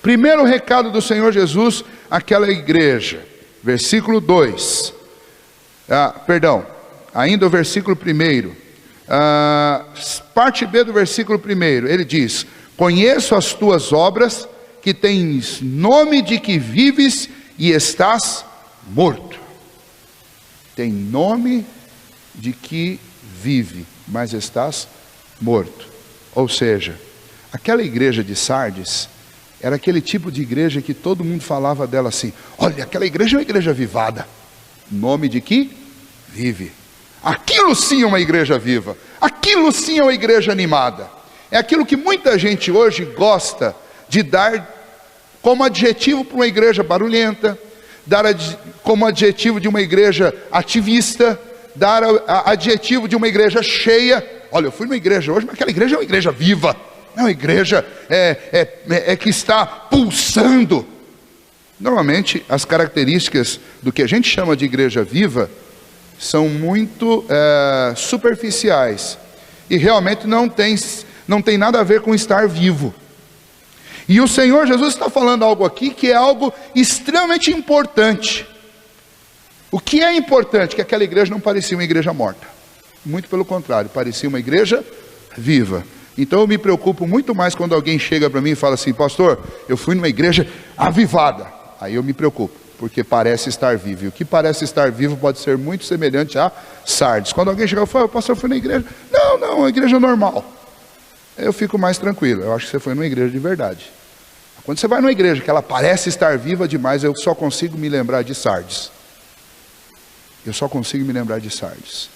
Primeiro recado do Senhor Jesus àquela igreja, versículo 2, ainda o versículo 1, parte B do versículo 1, ele diz: conheço as tuas obras, que tens nome de que vives e estás morto. Tem nome de que vive, mas estás morto. Ou seja, aquela igreja de Sardes era aquele tipo de igreja que todo mundo falava dela assim: olha, aquela igreja é uma igreja avivada. Nome de que vive. Aquilo sim é uma igreja viva. Aquilo sim é uma igreja animada. É aquilo que muita gente hoje gosta de dar como adjetivo para uma igreja barulhenta, dar como adjetivo de uma igreja ativista, dar adjetivo de uma igreja cheia. Olha, eu fui numa igreja hoje, mas aquela igreja é uma igreja viva. É uma igreja que está pulsando. Normalmente, as características do que a gente chama de igreja viva são muito superficiais. E realmente não tem nada a ver com estar vivo. E o Senhor Jesus está falando algo aqui que é algo extremamente importante. O que é importante? Que aquela igreja não parecia uma igreja morta. Muito pelo contrário, parecia uma igreja viva. Então eu me preocupo muito mais quando alguém chega para mim e fala assim: pastor, eu fui numa igreja avivada. Aí eu me preocupo, porque parece estar vivo. E o que parece estar vivo pode ser muito semelhante a Sardes. Quando alguém chega e fala: pastor, eu fui na igreja. Não, uma igreja normal. Eu fico mais tranquilo, eu acho que você foi numa igreja de verdade. Quando você vai numa igreja que ela parece estar viva demais, eu só consigo me lembrar de Sardes. Eu só consigo me lembrar de Sardes.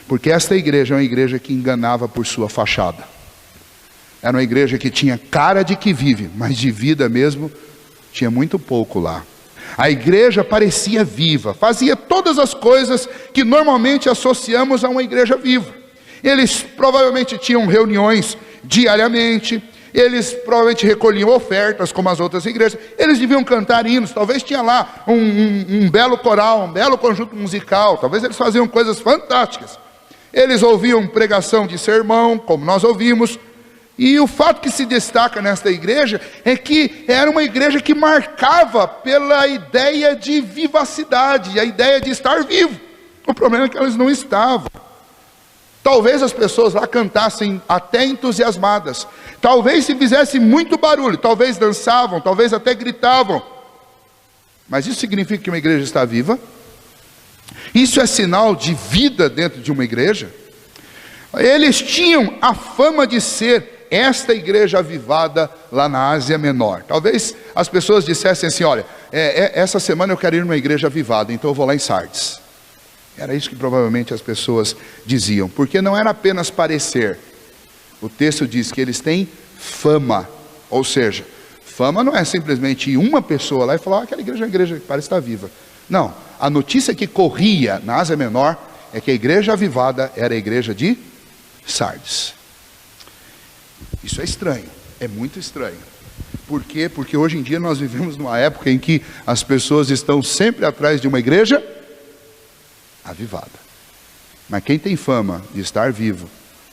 Porque esta igreja é uma igreja que enganava por sua fachada. Era uma igreja que tinha cara de que vive, mas de vida mesmo tinha muito pouco lá. A igreja parecia viva, fazia todas as coisas que normalmente associamos a uma igreja viva. Eles provavelmente tinham reuniões diariamente, eles provavelmente recolhiam ofertas como as outras igrejas, eles deviam cantar hinos, talvez tinha lá um belo coral, um belo conjunto musical, talvez eles faziam coisas fantásticas. Eles ouviam pregação de sermão, como nós ouvimos. E o fato que se destaca nesta igreja é que era uma igreja que marcava pela ideia de vivacidade, a ideia de estar vivo. O problema é que eles não estavam. Talvez as pessoas lá cantassem até entusiasmadas, talvez se fizesse muito barulho, talvez dançavam, talvez até gritavam. Mas isso significa que uma igreja está viva? Isso é sinal de vida dentro de uma igreja? Eles tinham a fama de ser esta igreja avivada lá na Ásia Menor. Talvez as pessoas dissessem assim: olha, essa semana eu quero ir numa igreja avivada, então eu vou lá em Sardes. Era isso que provavelmente as pessoas diziam, porque não era apenas parecer. O texto diz que eles têm fama, ou seja, fama não é simplesmente uma pessoa lá e falar: aquela igreja é uma igreja que parece estar viva. Não, a notícia que corria na Ásia Menor é que a igreja avivada era a igreja de Sardes. Isso é estranho, é muito estranho. Por quê? Porque hoje em dia nós vivemos numa época em que as pessoas estão sempre atrás de uma igreja avivada. Mas quem tem fama de estar vivo,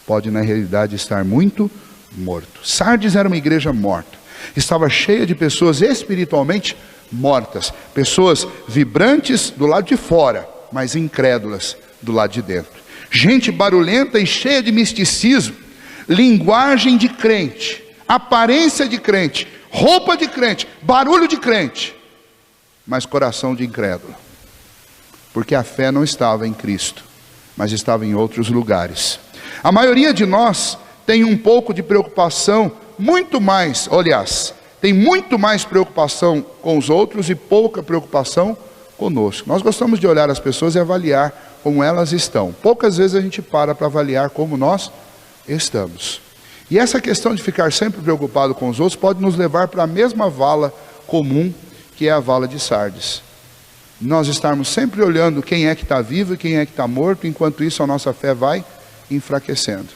pode na realidade estar muito morto. Sardes era uma igreja morta. Estava cheia de pessoas espiritualmente mortas. Pessoas vibrantes do lado de fora, mas incrédulas do lado de dentro. Gente barulhenta e cheia de misticismo. Linguagem de crente, aparência de crente, roupa de crente, barulho de crente, mas coração de incrédulo. Porque a fé não estava em Cristo, mas estava em outros lugares. A maioria de nós tem um pouco de preocupação, muito mais, aliás, tem muito mais preocupação com os outros e pouca preocupação conosco. Nós gostamos de olhar as pessoas e avaliar como elas estão. Poucas vezes a gente para avaliar como nós estamos. E essa questão de ficar sempre preocupado com os outros pode nos levar para a mesma vala comum, que é a vala de Sardes. Nós estarmos sempre olhando quem é que está vivo e quem é que está morto, enquanto isso a nossa fé vai enfraquecendo.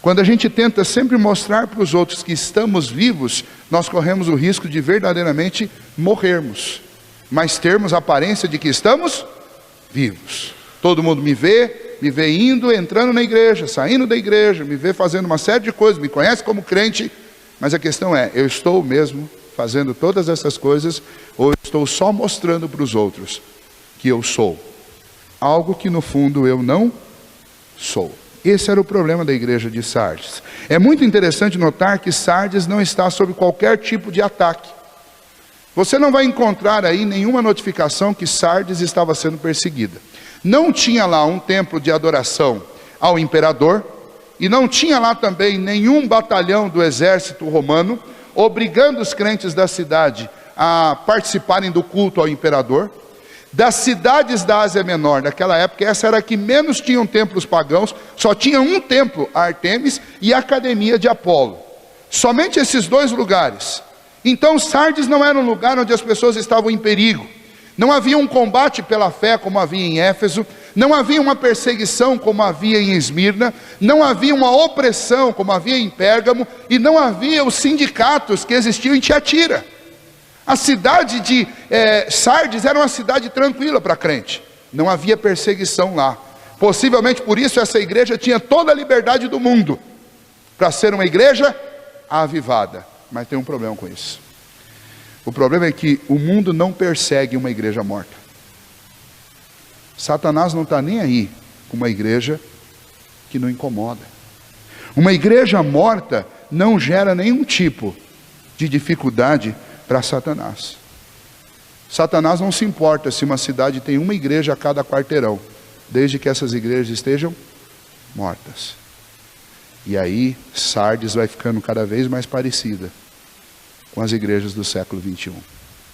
Quando a gente tenta sempre mostrar para os outros que estamos vivos, nós corremos o risco de verdadeiramente morrermos, mas termos a aparência de que estamos vivos. Todo mundo me vê indo, entrando na igreja, saindo da igreja, me vê fazendo uma série de coisas, me conhece como crente, mas a questão é: eu estou mesmo fazendo todas essas coisas, ou eu estou só mostrando para os outros que eu sou algo que no fundo eu não sou? Esse era o problema da igreja de Sardes. É muito interessante notar que Sardes não está sob qualquer tipo de ataque. Você não vai encontrar aí nenhuma notificação que Sardes estava sendo perseguida. Não tinha lá um templo de adoração ao imperador, e não tinha lá também nenhum batalhão do exército romano, obrigando os crentes da cidade a participarem do culto ao imperador. Das cidades da Ásia Menor, naquela época, essa era a que menos tinham templos pagãos, só tinha um templo, a Artemis, e a academia de Apolo. Somente esses dois lugares. Então Sardes não era um lugar onde as pessoas estavam em perigo. Não havia um combate pela fé como havia em Éfeso, não havia uma perseguição como havia em Esmirna, não havia uma opressão como havia em Pérgamo, e não havia os sindicatos que existiam em Tiatira. A cidade de Sardes era uma cidade tranquila para crente, não havia perseguição lá. Possivelmente por isso essa igreja tinha toda a liberdade do mundo para ser uma igreja avivada. Mas tem um problema com isso. O problema é que o mundo não persegue uma igreja morta. Satanás não está nem aí com uma igreja que não incomoda. Uma igreja morta não gera nenhum tipo de dificuldade para Satanás. Satanás não se importa se uma cidade tem uma igreja a cada quarteirão, desde que essas igrejas estejam mortas. E aí Sardes vai ficando cada vez mais parecida com as igrejas do século 21.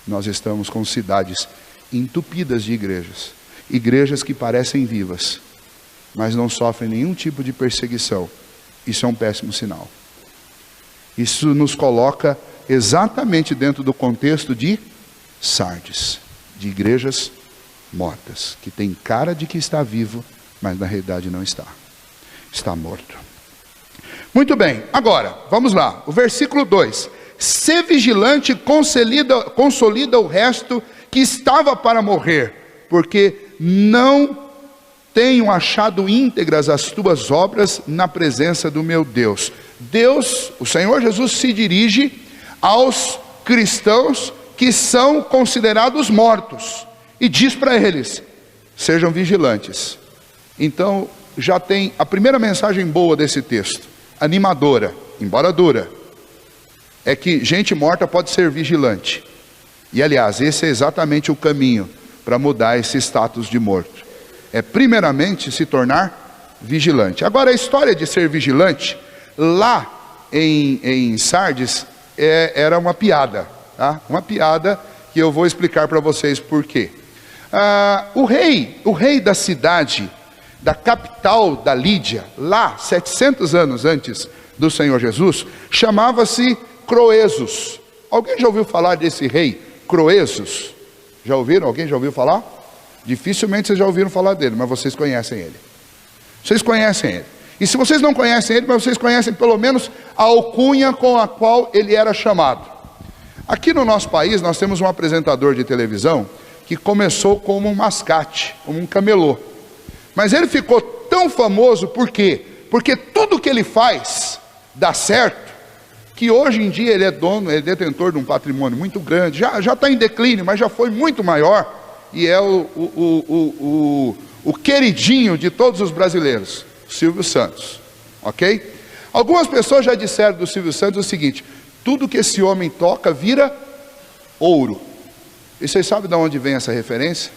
Nós estamos com cidades entupidas de igrejas, igrejas que parecem vivas, mas não sofrem nenhum tipo de perseguição. Isso é um péssimo sinal. Isso nos coloca exatamente dentro do contexto de Sardes, de igrejas mortas, que tem cara de que está vivo, mas na realidade não está. Está morto. Muito bem, agora, vamos lá, o versículo 2. Ser vigilante consolida o resto que estava para morrer, porque não tenho achado íntegras as tuas obras na presença do meu Deus. Deus, o Senhor Jesus, se dirige aos cristãos que são considerados mortos, e diz para eles: sejam vigilantes. Então, já tem a primeira mensagem boa desse texto, animadora, embora dura, é que gente morta pode ser vigilante. E aliás, esse é exatamente o caminho para mudar esse status de morto. É primeiramente se tornar vigilante. Agora, a história de ser vigilante, lá em Sardes, era uma piada, tá? Uma piada que eu vou explicar para vocês por quê. O rei da cidade, da capital da Lídia, lá 700 anos antes do Senhor Jesus, chamava-se Croesus. Alguém já ouviu falar desse rei Croesus? Já ouviram? Alguém já ouviu falar? Dificilmente vocês já ouviram falar dele, mas vocês conhecem ele. Vocês conhecem ele. E se vocês não conhecem ele, mas vocês conhecem pelo menos a alcunha com a qual ele era chamado. Aqui no nosso país nós temos um apresentador de televisão que começou como um mascate, como um camelô. Mas ele ficou tão famoso, por quê? Porque tudo que ele faz dá certo, que hoje em dia ele é detentor de um patrimônio muito grande, já está em declínio, mas já foi muito maior, e é o queridinho de todos os brasileiros, Silvio Santos, ok? Algumas pessoas já disseram do Silvio Santos o seguinte: tudo que esse homem toca vira ouro. E vocês sabem de onde vem essa referência?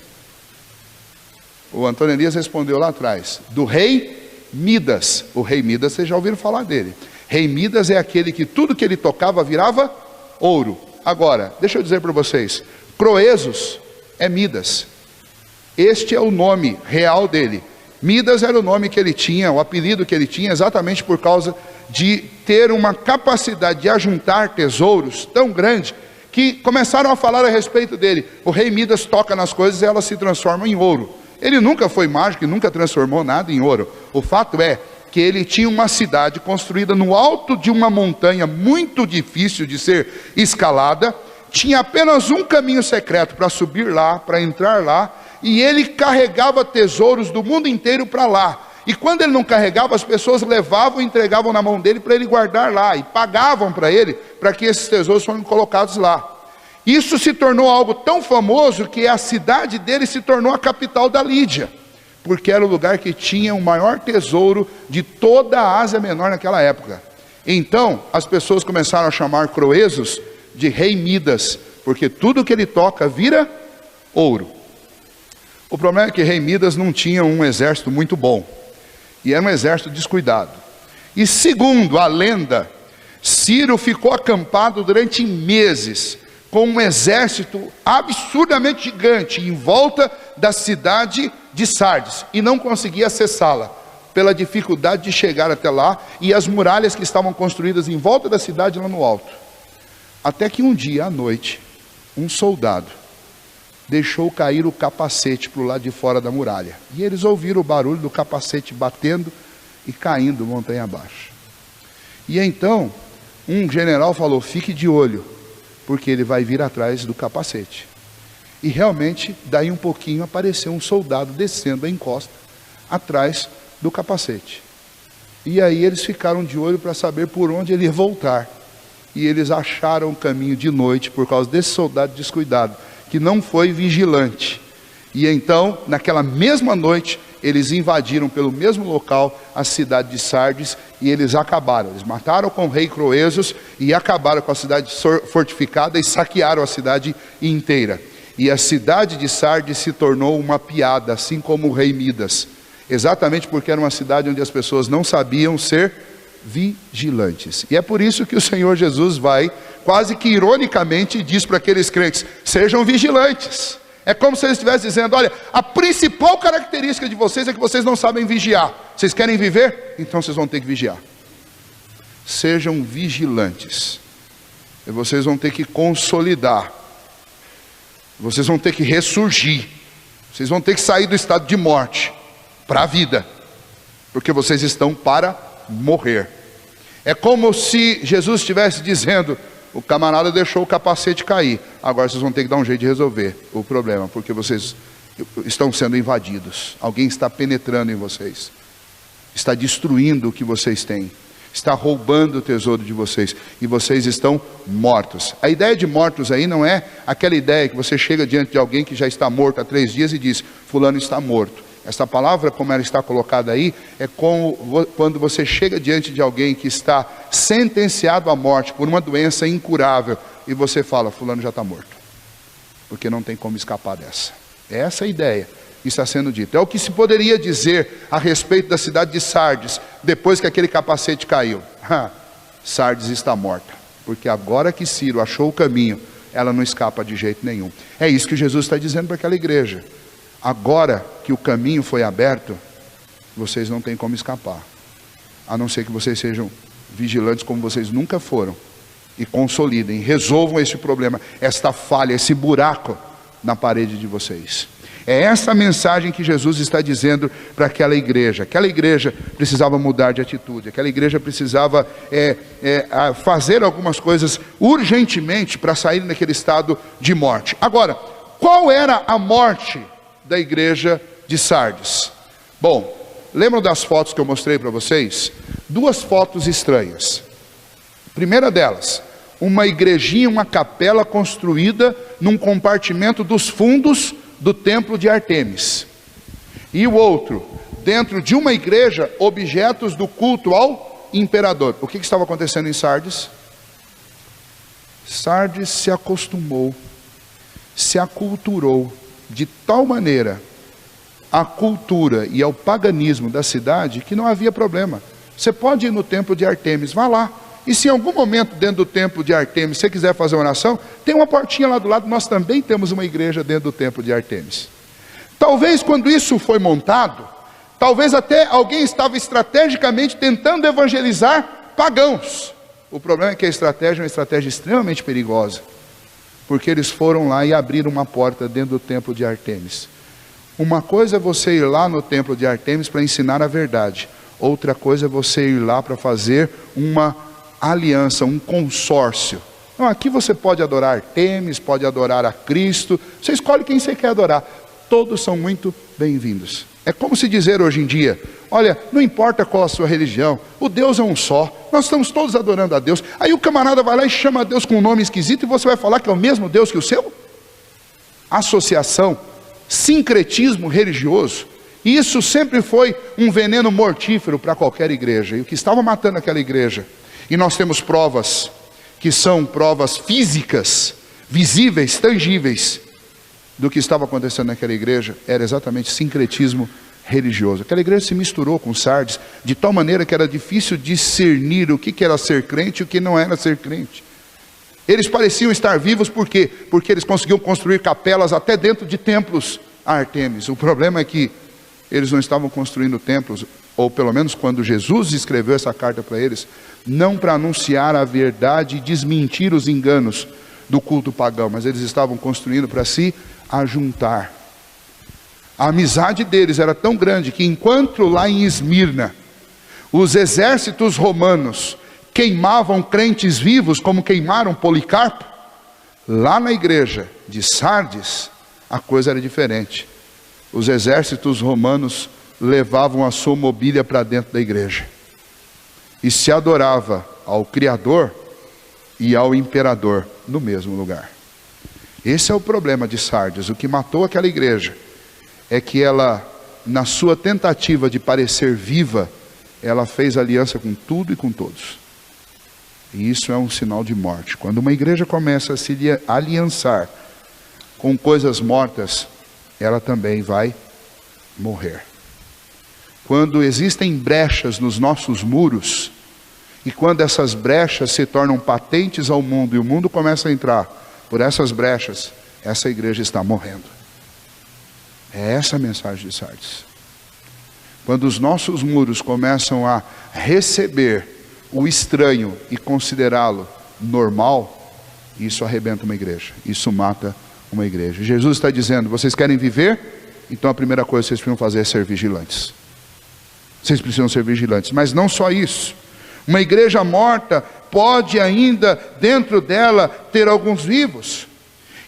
O Antônio Elias respondeu lá atrás, do rei Midas. O rei Midas, vocês já ouviram falar dele. Rei Midas é aquele que tudo que ele tocava virava ouro. Agora, deixa eu dizer para vocês, Croesus é Midas. Este é o nome real dele. Midas era o nome que ele tinha, o apelido que ele tinha, exatamente por causa de ter uma capacidade de ajuntar tesouros tão grande, que começaram a falar a respeito dele. O rei Midas toca nas coisas e elas se transformam em ouro. Ele nunca foi mágico e nunca transformou nada em ouro. O fato é que ele tinha uma cidade construída no alto de uma montanha muito difícil de ser escalada, tinha apenas um caminho secreto para subir lá, para entrar lá, e ele carregava tesouros do mundo inteiro para lá. E quando ele não carregava, as pessoas levavam e entregavam na mão dele para ele guardar lá, e pagavam para ele, para que esses tesouros fossem colocados lá. Isso se tornou algo tão famoso que a cidade dele se tornou a capital da Lídia, porque era o lugar que tinha o maior tesouro de toda a Ásia Menor naquela época. Então as pessoas começaram a chamar Croesus de rei Midas, porque tudo que ele toca vira ouro. O problema é que rei Midas não tinha um exército muito bom, e era um exército descuidado. E segundo a lenda, Ciro ficou acampado durante meses com um exército absurdamente gigante em volta da cidade de Sardes, e não conseguia acessá-la, pela dificuldade de chegar até lá, e as muralhas que estavam construídas em volta da cidade lá no alto. Até que um dia à noite, um soldado deixou cair o capacete para o lado de fora da muralha, e eles ouviram o barulho do capacete batendo e caindo montanha abaixo. E então um general falou: fique de olho, porque ele vai vir atrás do capacete. E realmente, daí um pouquinho, apareceu um soldado descendo a encosta, atrás do capacete. E aí eles ficaram de olho para saber por onde ele ia voltar. E eles acharam o caminho de noite, por causa desse soldado descuidado, que não foi vigilante. E então, naquela mesma noite, eles invadiram pelo mesmo local a cidade de Sardes, e eles acabaram. Eles mataram com o rei Croesus e acabaram com a cidade fortificada e saquearam a cidade inteira. E a cidade de Sardes se tornou uma piada, assim como o rei Midas, exatamente porque era uma cidade onde as pessoas não sabiam ser vigilantes. E é por isso que o Senhor Jesus vai, quase que ironicamente, diz para aqueles crentes: sejam vigilantes. É como se ele estivesse dizendo: olha, a principal característica de vocês é que vocês não sabem vigiar. Vocês querem viver? Então vocês vão ter que vigiar. Sejam vigilantes. E vocês vão ter que consolidar. Vocês vão ter que ressurgir. Vocês vão ter que sair do estado de morte para a vida, porque vocês estão para morrer. É como se Jesus estivesse dizendo: o camarada deixou o capacete cair, agora vocês vão ter que dar um jeito de resolver o problema, porque vocês estão sendo invadidos. Alguém está penetrando em vocês, está destruindo o que vocês têm, está roubando o tesouro de vocês, e vocês estão mortos. A ideia de mortos aí não é aquela ideia que você chega diante de alguém que já está morto há 3 dias e diz: fulano está morto. Essa palavra, como ela está colocada aí, é como quando você chega diante de alguém que está sentenciado à morte por uma doença incurável, e você fala: fulano já está morto, porque não tem como escapar dessa. É essa a ideia que está sendo dita. É o que se poderia dizer a respeito da cidade de Sardes, depois que aquele capacete caiu: Sardes está morta, porque agora que Ciro achou o caminho, ela não escapa de jeito nenhum. É isso que Jesus está dizendo para aquela igreja. Agora que o caminho foi aberto, vocês não têm como escapar, a não ser que vocês sejam vigilantes como vocês nunca foram, e consolidem, resolvam esse problema, esta falha, esse buraco na parede de vocês. É essa mensagem que Jesus está dizendo para aquela igreja. Aquela igreja precisava mudar de atitude, aquela igreja precisava fazer algumas coisas urgentemente para sair daquele estado de morte. Agora, qual era a morte da igreja de Sardes? Bom, lembram das fotos que eu mostrei para vocês? 2 fotos estranhas. Primeira delas, uma igrejinha, uma capela construída num compartimento dos fundos do templo de Artemis. E o outro, dentro de uma igreja, objetos do culto ao imperador. O que estava acontecendo em Sardes? Sardes se acostumou, se aculturou de tal maneira à cultura e ao paganismo da cidade, que não havia problema. Você pode ir no templo de Artemis, vá lá. E se em algum momento dentro do templo de Artemis você quiser fazer uma oração, tem uma portinha lá do lado. Nós também temos uma igreja dentro do templo de Artemis. Talvez quando isso foi montado, talvez até alguém estava estrategicamente tentando evangelizar pagãos. O problema é que a estratégia é uma estratégia extremamente perigosa, porque eles foram lá e abriram uma porta dentro do templo de Artemis. Uma coisa é você ir lá no templo de Artemis para ensinar a verdade, outra coisa é você ir lá para fazer uma aliança, um consórcio. Não, aqui você pode adorar Artemis, pode adorar a Cristo, você escolhe quem você quer adorar, todos são muito bem-vindos. É como se dizer hoje em dia: olha, não importa qual a sua religião, o Deus é um só, nós estamos todos adorando a Deus. Aí o camarada vai lá e chama a Deus com um nome esquisito, e você vai falar que é o mesmo Deus que o seu? Associação, sincretismo religioso, isso sempre foi um veneno mortífero para qualquer igreja, e o que estava matando aquela igreja, e nós temos provas, que são provas físicas, visíveis, tangíveis, do que estava acontecendo naquela igreja, era exatamente sincretismo religioso. Aquela igreja se misturou com Sardes, de tal maneira que era difícil discernir o que era ser crente e o que não era ser crente. Eles pareciam estar vivos, por quê? Porque eles conseguiam construir capelas até dentro de templos a Artemis. O problema é que eles não estavam construindo templos, ou pelo menos quando Jesus escreveu essa carta para eles, não para anunciar a verdade e desmentir os enganos do culto pagão, mas eles estavam construindo para si ajuntar. A amizade deles era tão grande que enquanto lá em Esmirna os exércitos romanos queimavam crentes vivos como queimaram Policarpo, lá na igreja de Sardes a coisa era diferente. Os exércitos romanos levavam a sua mobília para dentro da igreja e se adorava ao Criador e ao Imperador no mesmo lugar. Esse é o problema de Sardes. O que matou aquela igreja é que ela, na sua tentativa de parecer viva, ela fez aliança com tudo e com todos. E isso é um sinal de morte. Quando uma igreja começa a se aliançar com coisas mortas, ela também vai morrer. Quando existem brechas nos nossos muros, e quando essas brechas se tornam patentes ao mundo, e o mundo começa a entrar por essas brechas, essa igreja está morrendo. É essa a mensagem de Sardes. Quando os nossos muros começam a receber o estranho e considerá-lo normal, isso arrebenta uma igreja, isso mata uma igreja. Jesus está dizendo: vocês querem viver? Então a primeira coisa que vocês precisam fazer é ser vigilantes. Vocês precisam ser vigilantes, mas não só isso. Uma igreja morta pode ainda dentro dela ter alguns vivos,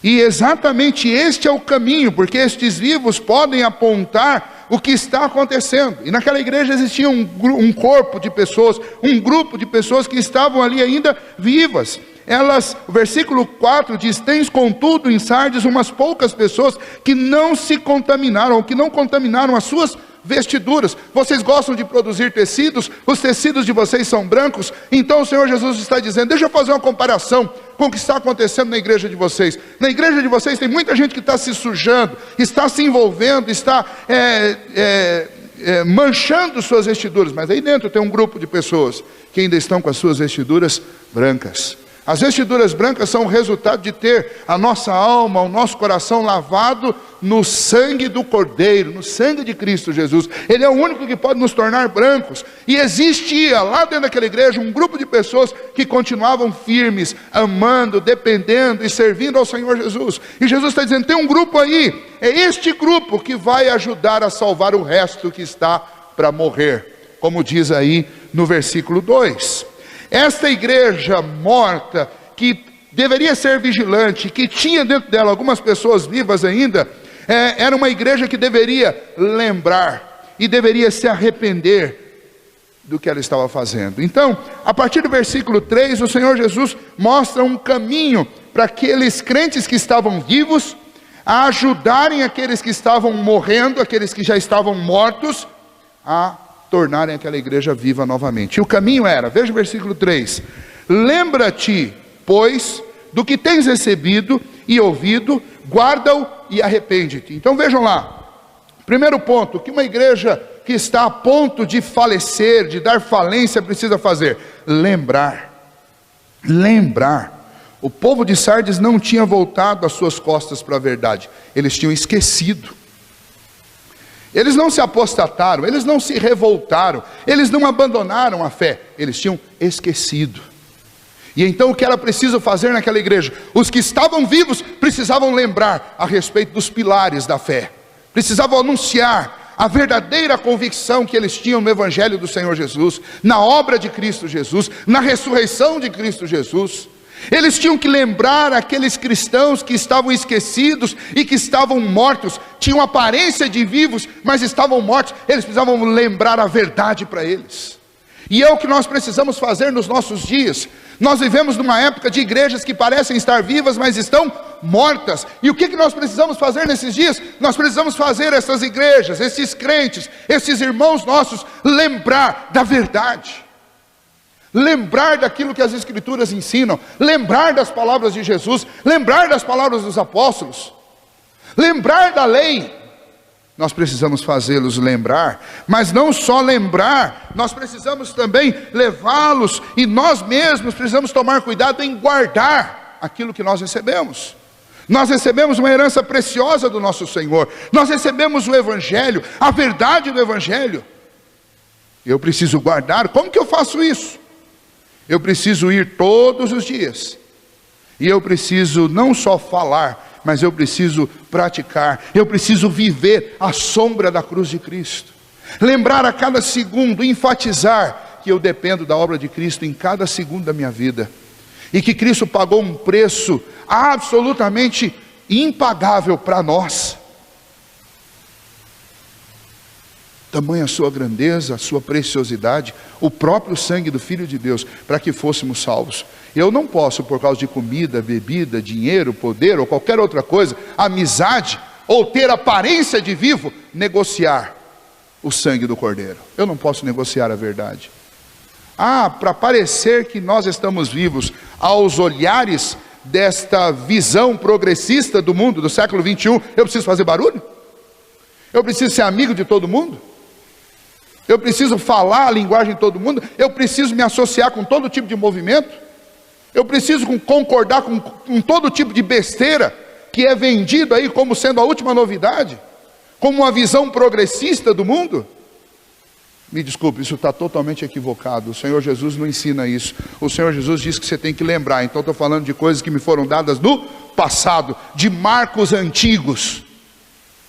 e exatamente este é o caminho, porque estes vivos podem apontar o que está acontecendo. E naquela igreja existia um corpo de pessoas, um grupo de pessoas que estavam ali ainda vivas. Elas, o versículo 4 diz: tens contudo em Sardes umas poucas pessoas que não se contaminaram, ou que não contaminaram as suas vestiduras. Vocês gostam de produzir tecidos, os tecidos de vocês são brancos. Então o Senhor Jesus está dizendo: deixa eu fazer uma comparação com o que está acontecendo na igreja de vocês. Na igreja de vocês tem muita gente que está se sujando, está se envolvendo, está manchando suas vestiduras, mas aí dentro tem um grupo de pessoas que ainda estão com as suas vestiduras brancas. As vestiduras brancas são o resultado de ter a nossa alma, o nosso coração lavado no sangue do Cordeiro, no sangue de Cristo Jesus. Ele é o único que pode nos tornar brancos. E existia lá dentro daquela igreja um grupo de pessoas que continuavam firmes, amando, dependendo e servindo ao Senhor Jesus. E Jesus está dizendo: tem um grupo aí, é este grupo que vai ajudar a salvar o resto que está para morrer, como diz aí no versículo 2. Esta igreja morta, que deveria ser vigilante, que tinha dentro dela algumas pessoas vivas ainda, era uma igreja que deveria lembrar e deveria se arrepender do que ela estava fazendo. Então, a partir do versículo 3, o Senhor Jesus mostra um caminho para aqueles crentes que estavam vivos, a ajudarem aqueles que estavam morrendo, aqueles que já estavam mortos, a tornarem aquela igreja viva novamente. E o caminho era, veja o versículo 3: lembra-te, pois, do que tens recebido e ouvido, guarda-o e arrepende-te. Então vejam lá, primeiro ponto, que uma igreja que está a ponto de falecer, de dar falência, precisa fazer: lembrar. O povo de Sardes não tinha voltado as suas costas para a verdade, eles tinham esquecido. Eles não se apostataram, eles não se revoltaram, eles não abandonaram a fé, eles tinham esquecido. E então o que era preciso fazer naquela igreja? Os que estavam vivos precisavam lembrar a respeito dos pilares da fé, precisavam anunciar a verdadeira convicção que eles tinham no Evangelho do Senhor Jesus, na obra de Cristo Jesus, na ressurreição de Cristo Jesus. Eles tinham que lembrar aqueles cristãos que estavam esquecidos e que estavam mortos, tinham aparência de vivos, mas estavam mortos. Eles precisavam lembrar a verdade para eles. E é o que nós precisamos fazer nos nossos dias. Nós vivemos numa época de igrejas que parecem estar vivas, mas estão mortas. E o que nós precisamos fazer nesses dias? Nós precisamos fazer essas igrejas, esses crentes, esses irmãos nossos, lembrar da verdade. Lembrar daquilo que as Escrituras ensinam, lembrar das palavras de Jesus, lembrar das palavras dos apóstolos, lembrar da lei. Nós precisamos fazê-los lembrar, mas não só lembrar, nós precisamos também levá-los, e nós mesmos precisamos tomar cuidado em guardar aquilo que nós recebemos. Nós recebemos uma herança preciosa do nosso Senhor, nós recebemos o Evangelho, a verdade do Evangelho. Eu preciso guardar. Como que eu faço isso? Eu preciso ir todos os dias, e eu preciso não só falar, mas eu preciso praticar, eu preciso viver à sombra da cruz de Cristo. Lembrar a cada segundo, enfatizar que eu dependo da obra de Cristo em cada segundo da minha vida. E que Cristo pagou um preço absolutamente impagável para nós. Tamanha a sua grandeza, a sua preciosidade, o próprio sangue do Filho de Deus, para que fôssemos salvos. Eu não posso, por causa de comida, bebida, dinheiro, poder ou qualquer outra coisa, amizade, ou ter aparência de vivo, negociar o sangue do Cordeiro. Eu não posso negociar a verdade. Para parecer que nós estamos vivos aos olhares desta visão progressista do mundo, do século 21, eu preciso fazer barulho? Eu preciso ser amigo de todo mundo? Eu preciso falar a linguagem de todo mundo? Eu preciso me associar com todo tipo de movimento? Eu preciso concordar com todo tipo de besteira que é vendido aí como sendo a última novidade? Como uma visão progressista do mundo? Me desculpe, isso está totalmente equivocado. O Senhor Jesus não ensina isso. O Senhor Jesus diz que você tem que lembrar. Então estou falando de coisas que me foram dadas no passado, de marcos antigos.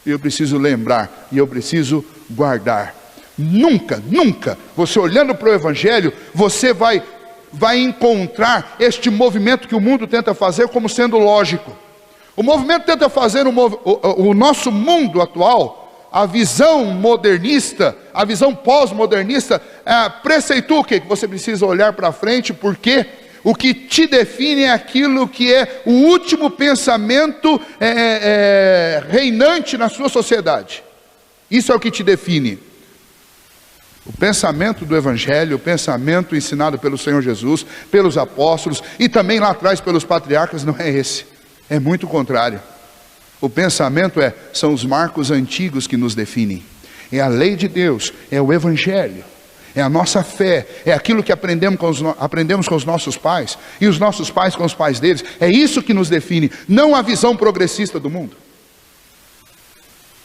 E eu preciso lembrar, e eu preciso guardar. Nunca, nunca, você olhando para o Evangelho, você vai encontrar este movimento que o mundo tenta fazer como sendo lógico. O movimento tenta fazer o nosso mundo atual, a visão modernista, a visão pós-modernista, preceitua o quê? Que você precisa olhar para frente, porque o que te define é aquilo que é o último pensamento reinante na sua sociedade. Isso é o que te define. O pensamento do Evangelho, o pensamento ensinado pelo Senhor Jesus, pelos apóstolos e também lá atrás pelos patriarcas não é esse. É muito contrário. O pensamento são os marcos antigos que nos definem. É a lei de Deus, é o Evangelho, é a nossa fé, é aquilo que aprendemos com os nossos pais e os nossos pais com os pais deles. É isso que nos define, não a visão progressista do mundo.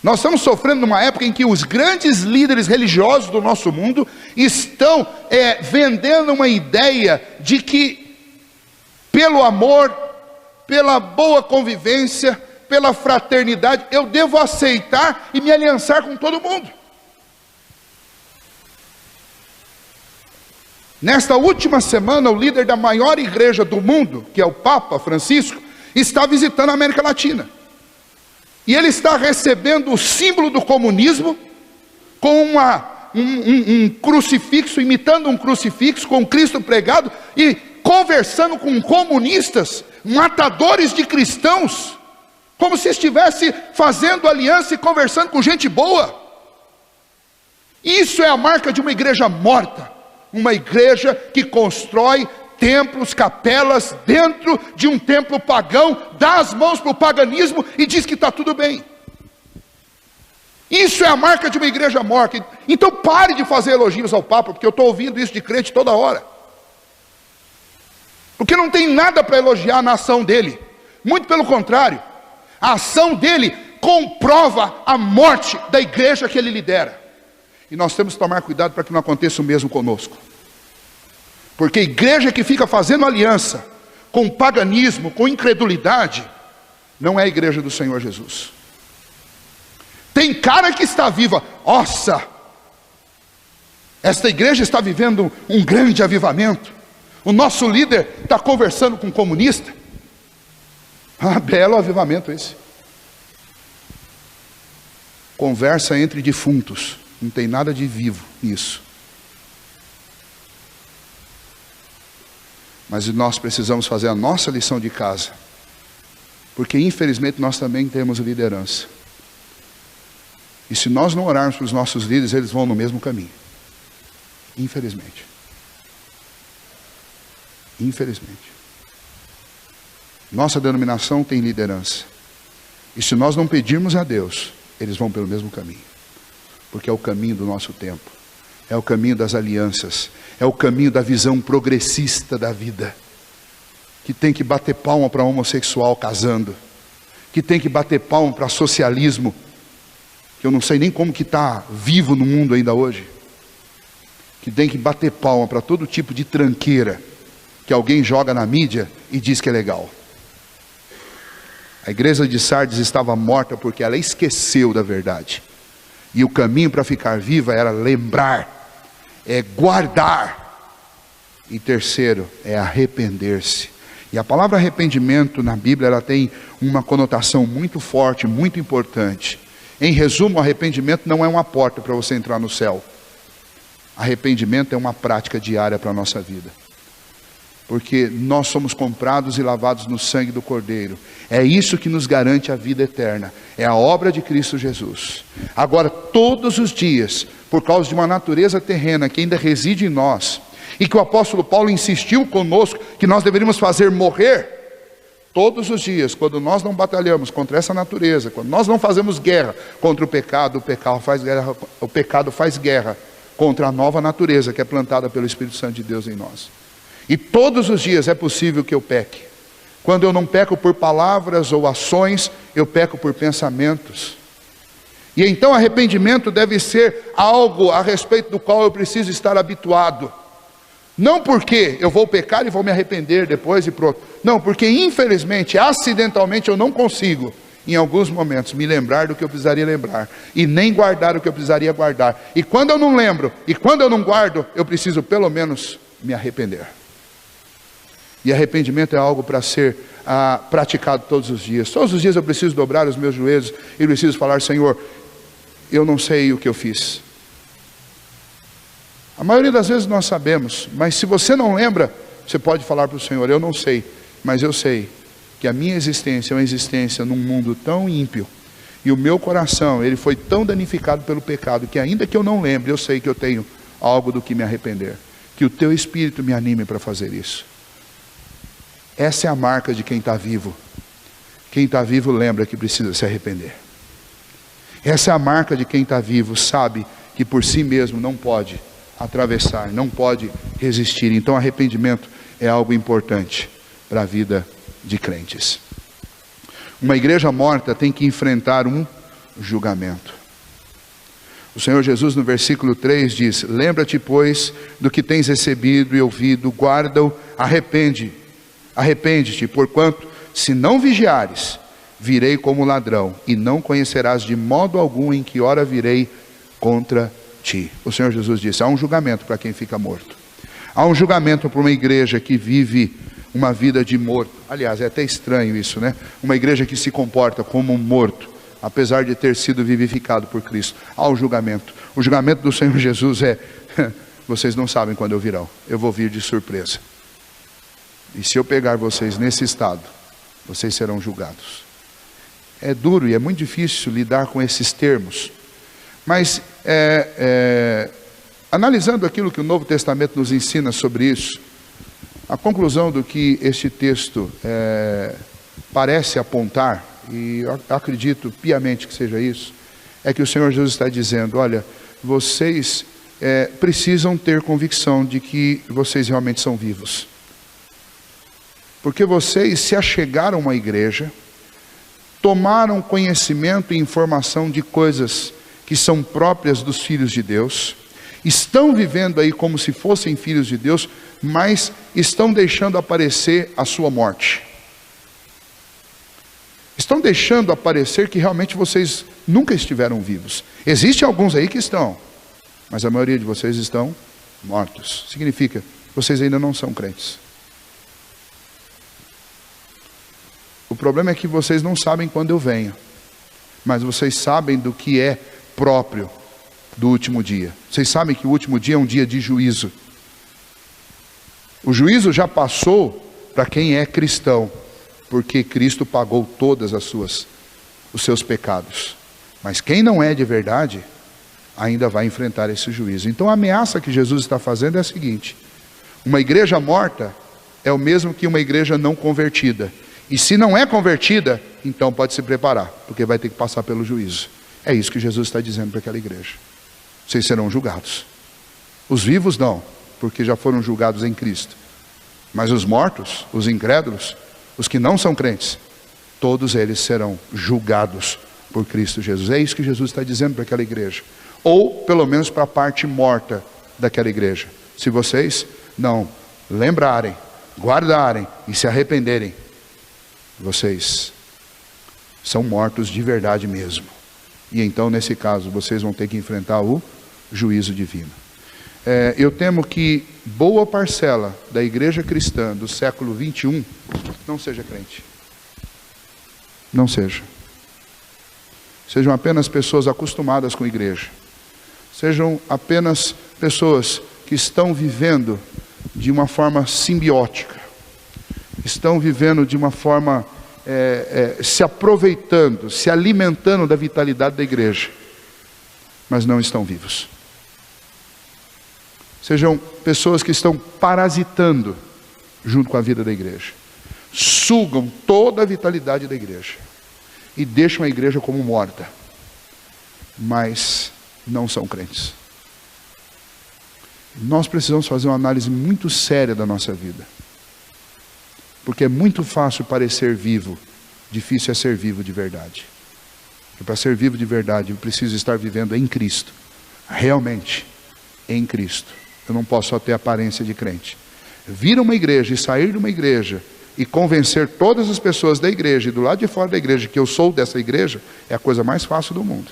Nós estamos sofrendo numa época em que os grandes líderes religiosos do nosso mundo estão vendendo uma ideia de que pelo amor, pela boa convivência, pela fraternidade, eu devo aceitar e me aliançar com todo mundo. Nesta última semana, o líder da maior igreja do mundo, que é o Papa Francisco, está visitando a América Latina. E ele está recebendo o símbolo do comunismo com um crucifixo, imitando um crucifixo com Cristo pregado e conversando com comunistas, matadores de cristãos, como se estivesse fazendo aliança e conversando com gente boa. Isso é a marca de uma igreja morta, uma igreja que constrói templos, capelas dentro de um templo pagão, dá as mãos para o paganismo e diz que está tudo bem. Isso é a marca de uma igreja morta. Então pare de fazer elogios ao Papa, porque eu estou ouvindo isso de crente toda hora. Porque não tem nada para elogiar na ação dele. Muito pelo contrário, a ação dele comprova a morte da igreja que ele lidera. E nós temos que tomar cuidado para que não aconteça o mesmo conosco. Porque a igreja que fica fazendo aliança com paganismo, com incredulidade, não é a igreja do Senhor Jesus. Tem cara que está viva, nossa, esta igreja está vivendo um grande avivamento, O nosso líder está conversando com um comunista. Ah, belo avivamento esse. Conversa entre defuntos. Não tem nada de vivo nisso. Mas nós precisamos fazer a nossa lição de casa. Porque infelizmente nós também temos liderança. E se nós não orarmos para os nossos líderes, eles vão no mesmo caminho. Infelizmente. Infelizmente. Nossa denominação tem liderança. E se nós não pedirmos a Deus, eles vão pelo mesmo caminho. Porque é o caminho do nosso tempo. É o caminho das alianças. É o caminho da visão progressista da vida. Que tem que bater palma para homossexual casando. Que tem que bater palma para socialismo. Que eu não sei nem como que está vivo no mundo ainda hoje. Que tem que bater palma para todo tipo de tranqueira que alguém joga na mídia e diz que é legal. A igreja de Sardes estava morta porque ela esqueceu da verdade. E o caminho para ficar viva era lembrar, é guardar. E terceiro, é arrepender-se. E a palavra arrependimento na Bíblia, ela tem uma conotação muito forte, muito importante. Em resumo, arrependimento não é uma porta para você entrar no céu. Arrependimento é uma prática diária para a nossa vida. Porque nós somos comprados e lavados no sangue do Cordeiro. É isso que nos garante a vida eterna. É a obra de Cristo Jesus. Agora, todos os dias, por causa de uma natureza terrena que ainda reside em nós, e que o apóstolo Paulo insistiu conosco que nós deveríamos fazer morrer, todos os dias, quando nós não batalhamos contra essa natureza, quando nós não fazemos guerra contra o pecado faz guerra contra a nova natureza que é plantada pelo Espírito Santo de Deus em nós. E todos os dias é possível que eu peque. Quando eu não peco por palavras ou ações, eu peco por pensamentos. E então arrependimento deve ser algo a respeito do qual eu preciso estar habituado. Não porque eu vou pecar e vou me arrepender depois e pronto. Não, porque infelizmente, acidentalmente eu não consigo, em alguns momentos, me lembrar do que eu precisaria lembrar. E nem guardar o que eu precisaria guardar. E quando eu não lembro, e quando eu não guardo, eu preciso pelo menos me arrepender. E arrependimento é algo para ser praticado todos os dias. Todos os dias eu preciso dobrar os meus joelhos e preciso falar: Senhor, eu não sei o que eu fiz. A maioria das vezes nós sabemos, mas se você não lembra, você pode falar para o Senhor: eu não sei, mas eu sei que a minha existência é uma existência num mundo tão ímpio, e o meu coração, ele foi tão danificado pelo pecado, que ainda que eu não lembre, eu sei que eu tenho algo do que me arrepender. Que o teu Espírito me anime para fazer isso. Essa é a marca de quem está vivo. Quem está vivo lembra que precisa se arrepender. Essa é a marca de quem está vivo, sabe que por si mesmo não pode atravessar, não pode resistir. Então arrependimento é algo importante para a vida de crentes. Uma igreja morta tem que enfrentar um julgamento. O Senhor Jesus no versículo 3 diz: lembra-te, pois, do que tens recebido e ouvido, guarda-o, arrepende-te, porquanto, se não vigiares, virei como ladrão, e não conhecerás de modo algum em que hora virei contra ti. O Senhor Jesus disse: há um julgamento para quem fica morto. Há um julgamento para uma igreja que vive uma vida de morto. Aliás, é até estranho isso, né? Uma igreja que se comporta como um morto, apesar de ter sido vivificado por Cristo. Há um julgamento. O julgamento do Senhor Jesus é: vocês não sabem quando eu virão, eu vou vir de surpresa. E se eu pegar vocês nesse estado, vocês serão julgados. É duro e é muito difícil lidar com esses termos. Mas, analisando aquilo que o Novo Testamento nos ensina sobre isso, a conclusão do que este texto parece apontar, e eu acredito piamente que seja isso, é que o Senhor Jesus está dizendo: olha, vocês precisam ter convicção de que vocês realmente são vivos. Porque vocês se achegaram a uma igreja, tomaram conhecimento e informação de coisas que são próprias dos filhos de Deus, estão vivendo aí como se fossem filhos de Deus, mas estão deixando aparecer a sua morte. Estão deixando aparecer que realmente vocês nunca estiveram vivos. Existem alguns aí que estão, mas a maioria de vocês estão mortos. Significa, vocês ainda não são crentes. O problema é que vocês não sabem quando eu venho, mas vocês sabem do que é próprio do último dia. Vocês sabem que o último dia é um dia de juízo. O juízo já passou para quem é cristão, porque Cristo pagou todas os seus pecados. Mas quem não é de verdade, ainda vai enfrentar esse juízo. Então a ameaça que Jesus está fazendo é a seguinte: uma igreja morta é o mesmo que uma igreja não convertida. E se não é convertida, então pode se preparar, porque vai ter que passar pelo juízo. É isso que Jesus está dizendo para aquela igreja. Vocês serão julgados. Os vivos não, porque já foram julgados em Cristo. Mas os mortos, os incrédulos, os que não são crentes, todos eles serão julgados por Cristo Jesus. É isso que Jesus está dizendo para aquela igreja. Ou pelo menos para a parte morta daquela igreja. Se vocês não lembrarem, guardarem e se arrependerem, vocês são mortos de verdade mesmo. E então nesse caso vocês vão ter que enfrentar o juízo divino. Eu temo que boa parcela da igreja cristã do século 21 não seja crente. Não seja. Sejam apenas pessoas acostumadas com a igreja. Sejam apenas pessoas que estão vivendo de uma forma simbiótica. Estão vivendo de uma forma, se aproveitando, se alimentando da vitalidade da igreja. Mas não estão vivos. Sejam pessoas que estão parasitando junto com a vida da igreja. Sugam toda a vitalidade da igreja. E deixam a igreja como morta. Mas não são crentes. Nós precisamos fazer uma análise muito séria da nossa vida. Porque é muito fácil parecer vivo. Difícil é ser vivo de verdade. E para ser vivo de verdade, eu preciso estar vivendo em Cristo. Realmente, em Cristo. Eu não posso só ter aparência de crente. Vir a uma igreja e sair de uma igreja e convencer todas as pessoas da igreja e do lado de fora da igreja que eu sou dessa igreja, é a coisa mais fácil do mundo.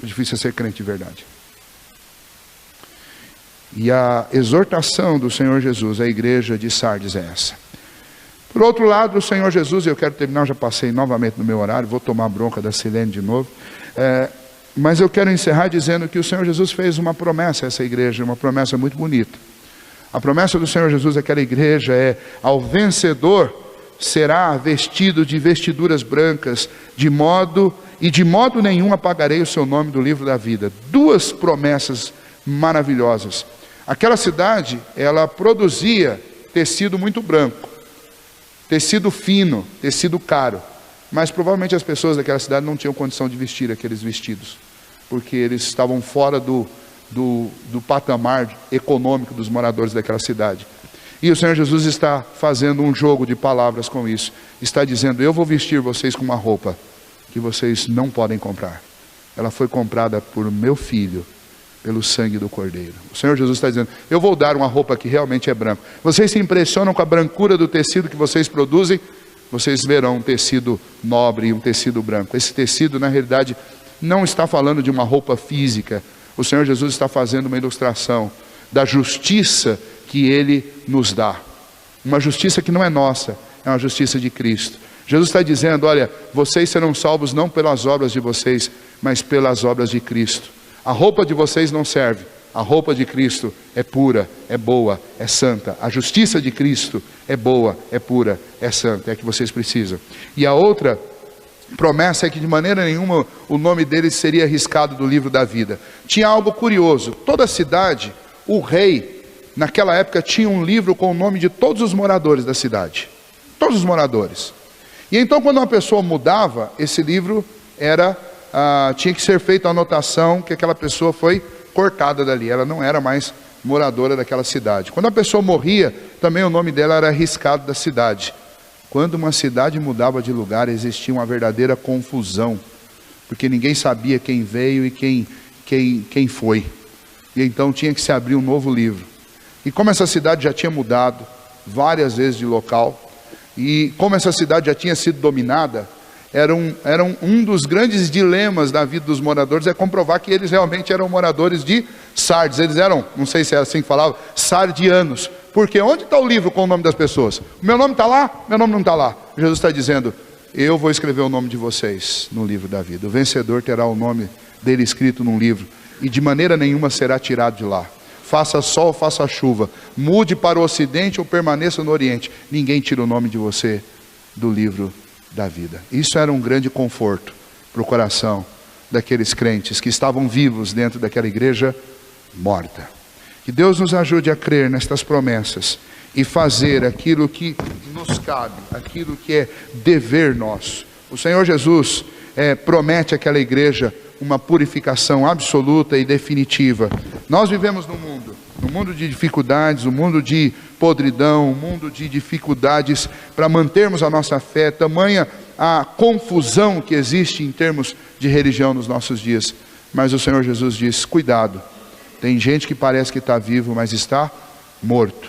O difícil é ser crente de verdade. E a exortação do Senhor Jesus à igreja de Sardes é essa. Por outro lado, o Senhor Jesus, eu quero terminar, já passei novamente no meu horário, vou tomar bronca da Silene de novo, mas eu quero encerrar dizendo que o Senhor Jesus fez uma promessa a essa igreja, uma promessa muito bonita. A promessa do Senhor Jesus àquela igreja é: ao vencedor será vestido de vestiduras brancas, de modo nenhum apagarei o seu nome do livro da vida. Duas promessas maravilhosas. Aquela cidade, ela produzia tecido muito branco, tecido fino, tecido caro, mas provavelmente as pessoas daquela cidade não tinham condição de vestir aqueles vestidos, porque eles estavam fora do patamar econômico dos moradores daquela cidade. E o Senhor Jesus está fazendo um jogo de palavras com isso. Está dizendo: eu vou vestir vocês com uma roupa que vocês não podem comprar. Ela foi comprada por meu filho, pelo sangue do Cordeiro. O Senhor Jesus está dizendo: eu vou dar uma roupa que realmente é branca. Vocês se impressionam com a brancura do tecido que vocês produzem? Vocês verão um tecido nobre e um tecido branco. Esse tecido, na realidade, não está falando de uma roupa física. O Senhor Jesus está fazendo uma ilustração da justiça que Ele nos dá. Uma justiça que não é nossa, é uma justiça de Cristo. Jesus está dizendo: olha, vocês serão salvos não pelas obras de vocês, mas pelas obras de Cristo. A roupa de vocês não serve. A roupa de Cristo é pura, é boa, é santa. A justiça de Cristo é boa, é pura, é santa. É a que vocês precisam. E a outra promessa é que de maneira nenhuma o nome deles seria riscado do livro da vida. Tinha algo curioso: toda cidade, o rei, naquela época, tinha um livro com o nome de todos os moradores da cidade. Todos os moradores. E então, quando uma pessoa mudava, esse livro tinha que ser feita a anotação que aquela pessoa foi cortada dali. Ela não era mais moradora daquela cidade. Quando a pessoa morria, também o nome dela era riscado da cidade. Quando uma cidade mudava de lugar, existia uma verdadeira confusão, porque ninguém sabia quem veio e quem foi. E então tinha que se abrir um novo livro. E como essa cidade já tinha mudado várias vezes de local, e como essa cidade já tinha sido dominada, era um dos grandes dilemas da vida dos moradores, é comprovar que eles realmente eram moradores de Sardes. Eles eram, não sei se era assim que falava, sardianos, Porque onde está o livro com o nome das pessoas? O meu nome está lá? Meu nome não está lá. Jesus está dizendo, eu vou escrever o nome de vocês no livro da vida. O vencedor terá o nome dele escrito num livro, e de maneira nenhuma será tirado de lá. Faça sol, faça chuva, mude para o ocidente ou permaneça no oriente, ninguém tira o nome de você do livro da vida. Isso era um grande conforto para o coração daqueles crentes que estavam vivos dentro daquela igreja morta. Que Deus nos ajude a crer nestas promessas e fazer aquilo que nos cabe, aquilo que é dever nosso. O Senhor Jesus promete àquela igreja uma purificação absoluta e definitiva. Nós vivemos num mundo de dificuldades, um mundo de podridão, um mundo de dificuldades para mantermos a nossa fé, tamanha a confusão que existe em termos de religião nos nossos dias. Mas o Senhor Jesus diz, cuidado, tem gente que parece que está vivo, mas está morto.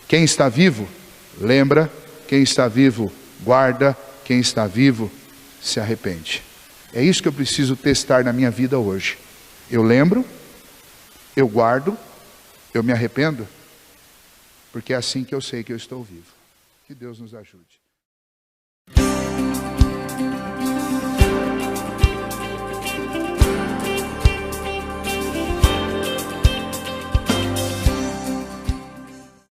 Quem está vivo, lembra, quem está vivo, guarda, quem está vivo, se arrepende. É isso que eu preciso testar na minha vida hoje. Eu lembro, eu guardo, eu me arrependo, porque é assim que eu sei que eu estou vivo. Que Deus nos ajude.